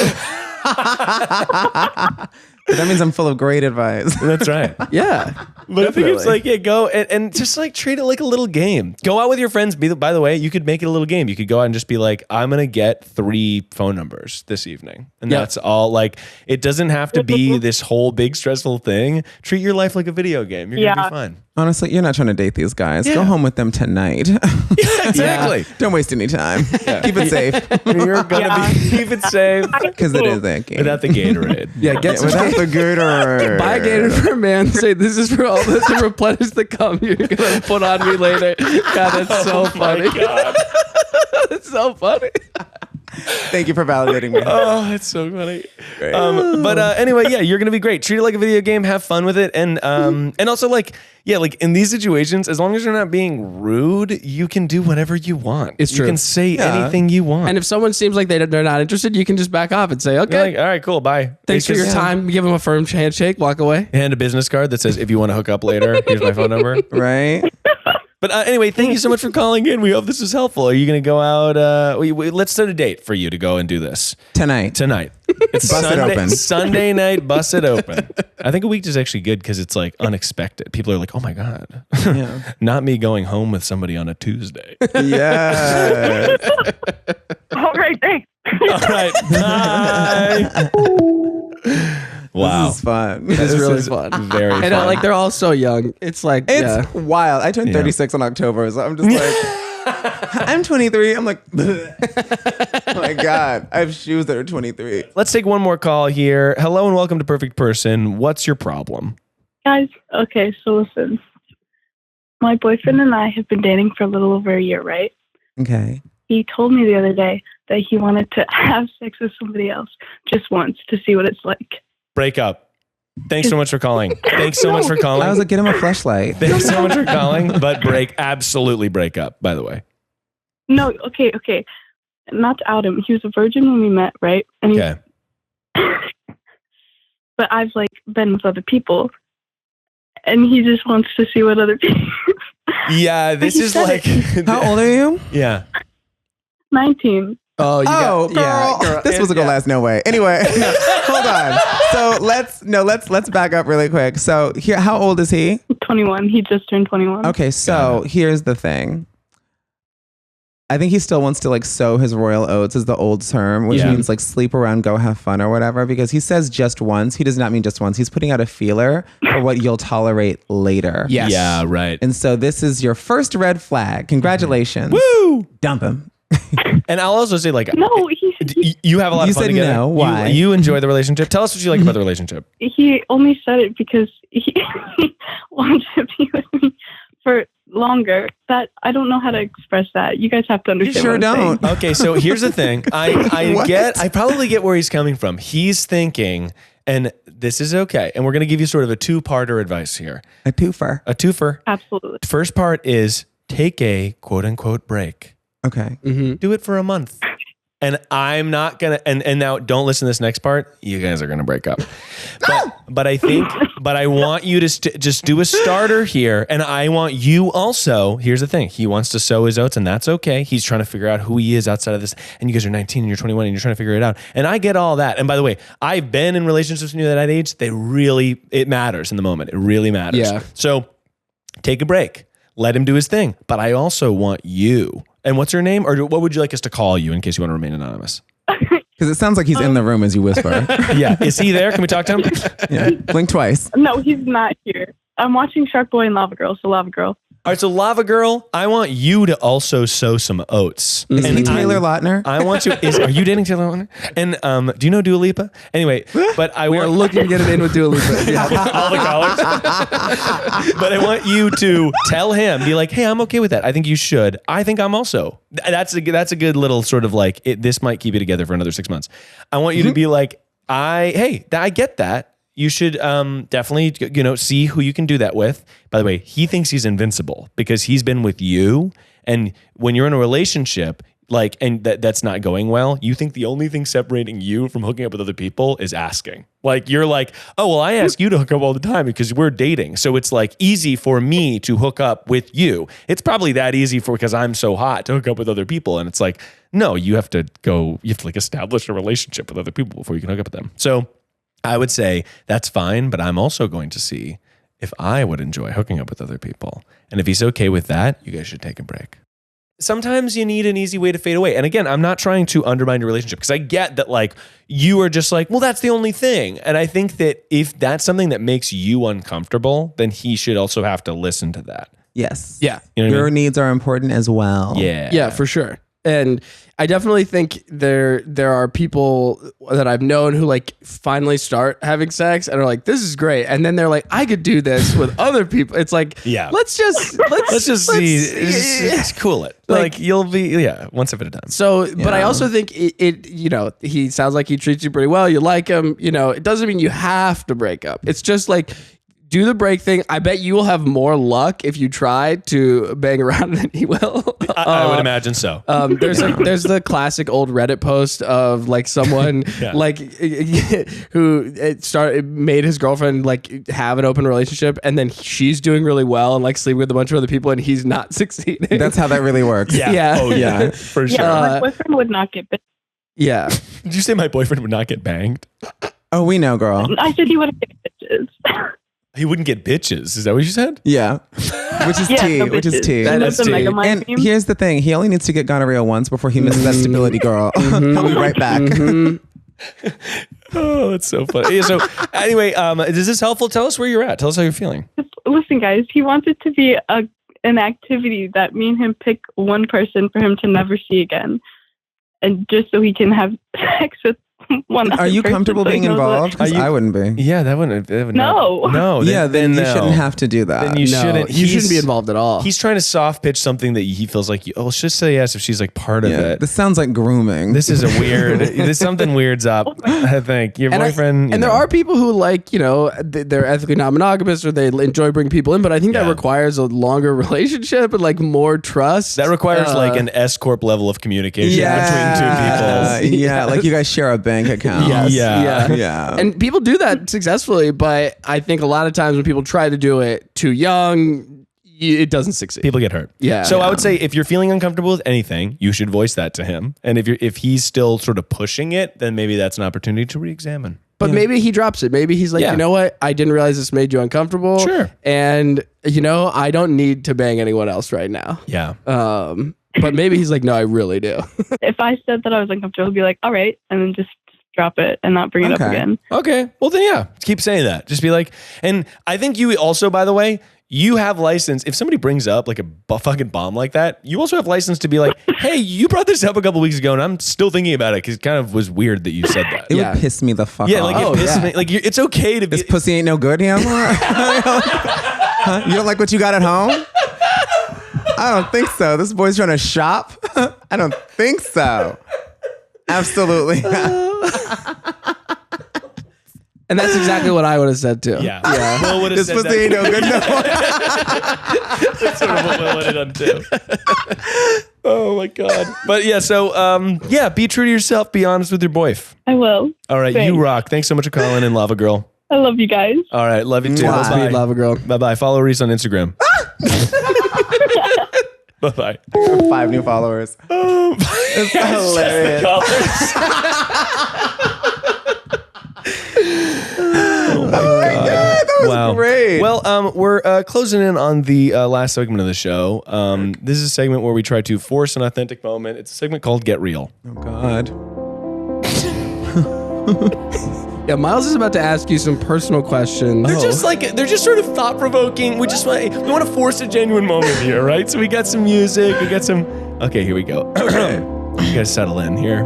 But that means I'm full of great advice. That's right. Yeah. But I think it's like, go and just like treat it like a little game. Go out with your friends. By the way, you could make it a little game. You could go out and just be like, I'm going to get 3 phone numbers this evening. And that's all. Like, it doesn't have to be this whole big stressful thing. Treat your life like a video game. You're going to be fine. Honestly, you're not trying to date these guys. Go home with them tonight. Exactly. Don't waste any time. Keep it safe. You're going to keep it safe. Because it is that game. Without the Gatorade. Without the Gatorade. Buy a Gatorade for a man. Say, this is for all this to replenish the cum you're going to put on me later. God, that's so funny. That's so funny. Thank you for validating me. Oh, it's so funny. But anyway, you're gonna be great. Treat it like a video game. Have fun with it, and also like in these situations, as long as you're not being rude, you can do whatever you want. It's true. You can say anything you want. And if someone seems like they're not interested, you can just back off and say, okay, you're like, all right, cool, bye. Thanks for your time. Give them a firm handshake. Walk away. Hand a business card that says, if you want to hook up later, here's my phone number. Right. But anyway, thank you so much for calling in. We hope this is helpful. Are you going to go out? Let's set a date for you to go and do this. Tonight. It's Bust it open. Sunday night, bust it open. I think a week is actually good because it's like unexpected. People are like, oh my God. Not me going home with somebody on a Tuesday. Yeah. All right, thanks. All right, bye. Wow. This is fun. It is really fun. Very fun. And like they're all so young. It's like it's wild. I turned 36 in October, so I'm just like, I'm 23. I'm like, oh my God, I have shoes that are 23. Let's take one more call here. Hello and welcome to Perfect Person. What's your problem? Guys, okay, so listen. My boyfriend and I have been dating for a little over a year, right? Okay. He told me the other day that he wanted to have sex with somebody else just once to see what it's like. Break up. Thanks so much for calling. Thanks so much for calling. I was like, get him a fleshlight. Thanks so much for calling, but absolutely break up, by the way. No, okay. Not to out him. He was a virgin when we met, right? And okay. But I've like been with other people, and he just wants to see what other people. Yeah, this is like. How old are you? Yeah. 19. Oh, girl. This wasn't gonna last no way. Anyway, hold on. So let's back up really quick. So here, how old is he? 21. He just turned 21. Okay, so here's the thing. I think he still wants to like sow his royal oats is the old term, which means like sleep around, go have fun or whatever, because he says just once. He does not mean just once. He's putting out a feeler for what you'll tolerate later. Yes. Yeah, right. And so this is your first red flag. Congratulations. Woo! Dump him. And I'll also say, like, No, you have a lot You of fun said together. no. Why? You enjoy the relationship. Tell us what you like about the relationship. He only said it because he wants to be with me for longer. That I don't know how to express that. You guys have to understand. You sure what I'm saying. don't. Okay, so here's the thing. I What? I probably get where he's coming from. He's thinking, and this is okay, and we're going to give you sort of a two-parter advice here. A twofer. A twofer. Absolutely. First part is take a quote-unquote break. Okay. Do it for a month. And I'm not going to, and now don't listen to this next part. You guys are going to break up. But I want you to just do a starter here. And I want you also, here's the thing. He wants to sow his oats and that's okay. He's trying to figure out who he is outside of this. And you guys are 19 and you're 21 and you're trying to figure it out. And I get all that. And by the way, I've been in relationships when you're that age. It matters in the moment. It really matters. Yeah. So take a break. Let him do his thing. But I also want you. And what's your name? Or what would you like us to call you in case you want to remain anonymous? Because it sounds like he's in the room as you whisper. Yeah. Is he there? Can we talk to him? Yeah. Blink twice. No, he's not here. I'm watching Shark Boy and Lava Girl. So Lava Girl. All right. So Lava Girl, I want you to also sow some oats. Is And he Taylor Lautner? I want to. Are you dating Taylor Lautner? And do you know Dua Lipa? Anyway, but I We're want looking to get it in with Dua Lipa. Yeah. all the callers. But I want you to tell him, be like, hey, I'm okay with that. I think you should. I think I'm also. That's a good little sort of like, this might keep you together for another 6 months. I want you to be like, I get that. You should definitely, see who you can do that with. By the way, he thinks he's invincible because he's been with you. And when you're in a relationship, and that's not going well, you think the only thing separating you from hooking up with other people is asking. Like, you're like, oh, well, I ask you to hook up all the time because we're dating. So it's like easy for me to hook up with you. It's probably that easy because I'm so hot to hook up with other people. And it's like, no, you have to establish a relationship with other people before you can hook up with them. So I would say that's fine, but I'm also going to see if I would enjoy hooking up with other people. And if he's okay with that, you guys should take a break. Sometimes you need an easy way to fade away. And again, I'm not trying to undermine your relationship because I get that you are just like, well, that's the only thing. And I think that if that's something that makes you uncomfortable, then he should also have to listen to that. Yes. Yeah. You know what I Your mean? needs are important as well. Yeah. Yeah, for sure. And I definitely think there are people that I've known who finally start having sex and are like, this is great. And then they're like, I could do this with other people. It's like, Yeah. let's just see. Just cool it. You'll be, one step at a time. So, but I also think it he sounds like he treats you pretty well. You like him, it doesn't mean you have to break up. It's just like, do the break thing. I bet you will have more luck if you try to bang around than he will. I would imagine so. There's the classic old Reddit post of someone who made his girlfriend have an open relationship, and then she's doing really well and sleeping with a bunch of other people, and he's not succeeding. That's how that really works. Yeah. Yeah. Oh yeah. For sure. Yeah, my boyfriend would not get bit. Yeah. Did you say my boyfriend would not get banged? Oh, we know, girl. I said he wouldn't get bitches. He wouldn't get bitches. Is that what you said? Yeah. Which is Yeah, tea. no Which is bitches. tea. That That's is the tea. Mega Mind And theme. here's the thing. He only needs to get gonorrhea once before he misses that stability, girl. I'll be right back. Oh, that's so funny. Yeah, so anyway, is this helpful? Tell us where you're at. Tell us how you're feeling. Listen, guys, he wants it to be an activity that me and him pick one person for him to never see again. And just so he can have sex with one other Are you person comfortable so he being knows involved? Because I wouldn't be. Yeah, that would No. No. Yeah, then you no. shouldn't have to do that. Then you No, shouldn't. you shouldn't be involved at all. He's trying to soft pitch something that he feels like, let's just say yes if she's part of Yeah, it. this sounds like grooming. This is a weird. This something weird's up. I think your boyfriend. And there are people who they're ethically non-monogamous or they enjoy bringing people in, but I think that requires a longer relationship and more trust. that requires an S corp level of communication between two people. Yeah, like you guys share a bank account. Yes. Yeah. Yeah. And people do that successfully, but I think a lot of times when people try to do it too young, it doesn't succeed. People get hurt. Yeah. So Yeah. I would say if you're feeling uncomfortable with anything, you should voice that to him. And if he's still sort of pushing it, then maybe that's an opportunity to re-examine. But maybe he drops it. Maybe he's like, Yeah. you know what? I didn't realize this made you uncomfortable. Sure. And I don't need to bang anyone else right now. Yeah. But maybe he's like, no, I really do. If I said that I was uncomfortable, he'd be like, all right, and then just drop it and not bring it up again. Okay. Well, then, yeah, keep saying that. Just be like, and I think you also, by the way, you have license. If somebody brings up like a fucking bomb like that, you also have license to be like, hey, you brought this up a couple weeks ago and I'm still thinking about it because it kind of was weird that you said that. It would piss me the fuck off. Yeah, like it pisses me. Like it's okay to be. This pussy ain't no good, huh? You don't like what you got at home? I don't think so. This boy's trying to shop. I don't think so. Absolutely. And that's exactly what I would have said too. Yeah. Will would have This said pussy that. ain't no good. No. That's sort of what Will would have done too. Oh my God. But yeah, so be true to yourself. Be honest with your boyf. I will. All right, Thanks. you rock. Thanks so much for calling in, Lava Girl. I love you guys. All right, love you too. Mwah. Bye. Sweet lava girl. Bye. Follow Arisce on Instagram. Bye. 5 new followers. It's hilarious. Oh my God. That was great. Well, we're closing in on the last segment of the show. This is a segment where we try to force an authentic moment. It's a segment called Get Real. Oh God. Yeah, Miles is about to ask you some personal questions. They're just sort of thought provoking. We want to force a genuine moment here, right? So we got some music. We got some. Okay, here we go. Okay. You guys settle in here.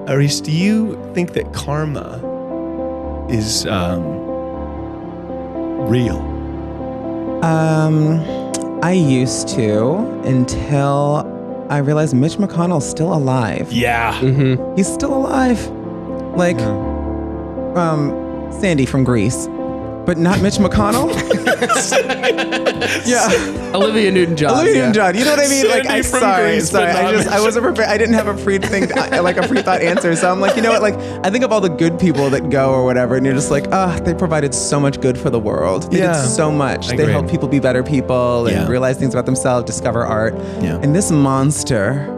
Arisce, do you think that karma is real? I used to until I realized Mitch McConnell's still alive. Yeah. Mm-hmm. He's still alive. Like, Sandy from Greece. But not Mitch McConnell? Yeah. Olivia Newton-John. Olivia Newton-John. You know what I mean? Sandy Like, from sorry. Greece, but not Mitch. I wasn't prepared. I didn't have a pre-thought answer. So I'm like, you know what? Like, I think of all the good people that go or whatever, and you're just like, they provided so much good for the world. They did so much. They Agreed. helped people be better people and realize things about themselves, discover art. Yeah. And this monster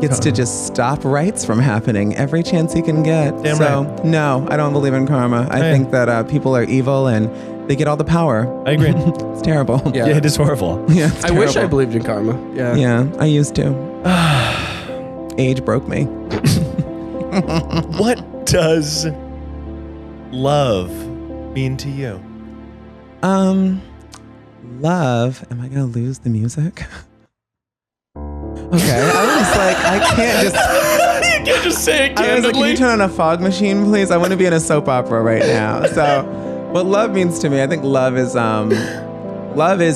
gets to just stop rights from happening every chance he can get. Damn so right. no, I don't believe in karma. I think that people are evil and they get all the power. I agree. It's terrible. Yeah. Yeah, it is horrible. Yeah, it's I wish I terrible. believed in karma. Yeah. Yeah, I used to. Age broke me. What does love mean to you? Love. Am I gonna lose the music? Okay, I was like, I can't just. You can't just say it I was like, can you turn on a fog machine, please? I want to be in a soap opera right now. So, what love means to me, I think love is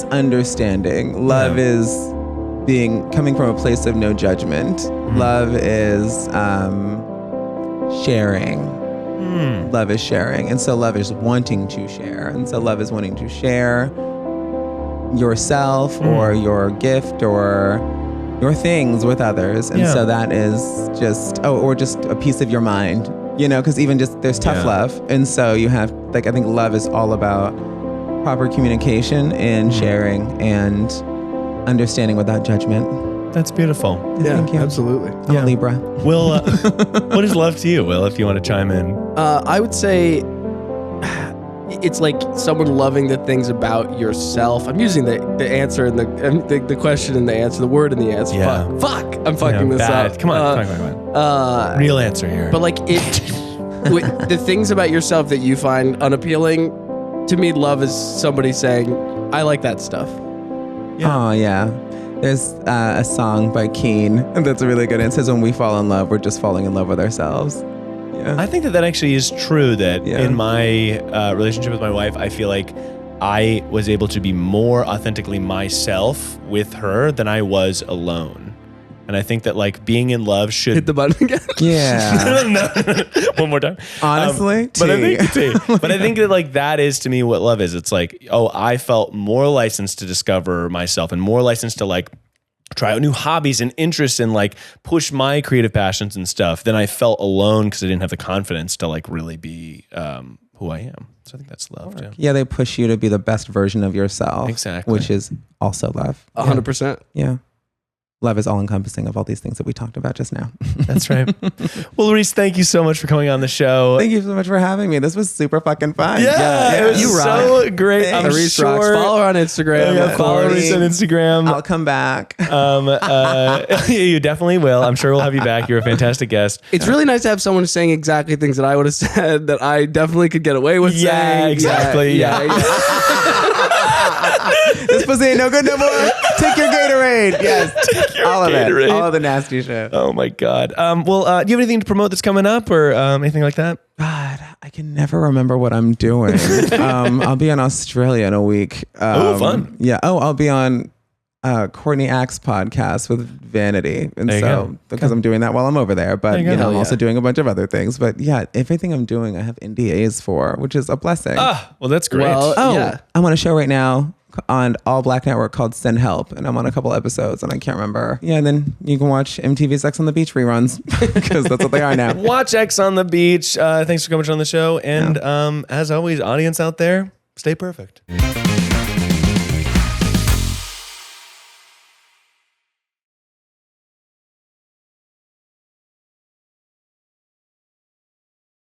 understanding. Love is coming from a place of no judgment. Love is sharing. Love is sharing, and so love is wanting to share, and so love is wanting to share yourself or your gift or your things with others, and so that is just or just a piece of your mind, because even just there's tough love, and so you have I think love is all about proper communication and sharing and understanding without judgment. That's beautiful. Yeah, Thank you. absolutely. I'm a Libra. Will, what is love to you, Will, if you want to chime in? I would say it's like someone loving the things about yourself. I'm using the answer and the question and the answer, the word and the answer. Yeah. Fuck. I'm fucking this up. Come on. Real answer here. But like the things about yourself that you find unappealing, to me, love is somebody saying, I like that stuff. Oh, yeah. There's a song by Keen that's really good. It says, when we fall in love, we're just falling in love with ourselves. Yeah. I think that actually is true, that in my relationship with my wife, I feel like I was able to be more authentically myself with her than I was alone. And I think that being in love should... Hit the button again. Yeah. No. One more time. Honestly, but I think that that is to me what love is. It's like, I felt more licensed to discover myself and more licensed to try out new hobbies and interests and push my creative passions and stuff than I felt alone because I didn't have the confidence to really be who I am. So I think that's love too. Yeah, they push you to be the best version of yourself. Exactly. Which is also love. 100%. Yeah. love is all encompassing of all these things that we talked about just now. That's right. Well, Arisce, thank you so much for coming on the show. Thank you so much for having me. This was super fucking fun. Yeah, it was You so great. I'm Arisce sure. rocks. Follow her on Instagram. Yeah, follow Arisce on Instagram. I'll come back. You definitely will. I'm sure we'll have you back. You're a fantastic guest. It's really nice to have someone saying exactly things that I would have said that I definitely could get away with saying. Yeah, exactly. Yeah. This pussy ain't no good no more. Take your Gatorade. Yes. Take your all Gatorade. of it. All of the nasty shit. Oh my God. Well, do you have anything to promote that's coming up or anything like that? God, I can never remember what I'm doing. I'll be in Australia in a week. Fun. Yeah. Oh, I'll be on Courtney Axe podcast with Vanity. And There you so, go. because I'm doing that while I'm over there, but There you go. I'm Hell also doing a bunch of other things. But yeah, everything I'm doing, I have NDAs for, which is a blessing. Well, that's great. Well, Oh, yeah. I'm on a show right now on All Black Network called Send Help, and I'm on a couple episodes, and I can't remember. Yeah, and then you can watch MTV's X on the Beach reruns because that's what they are now. Watch X on the Beach. Thanks for coming on the show. And as always, audience out there, stay perfect.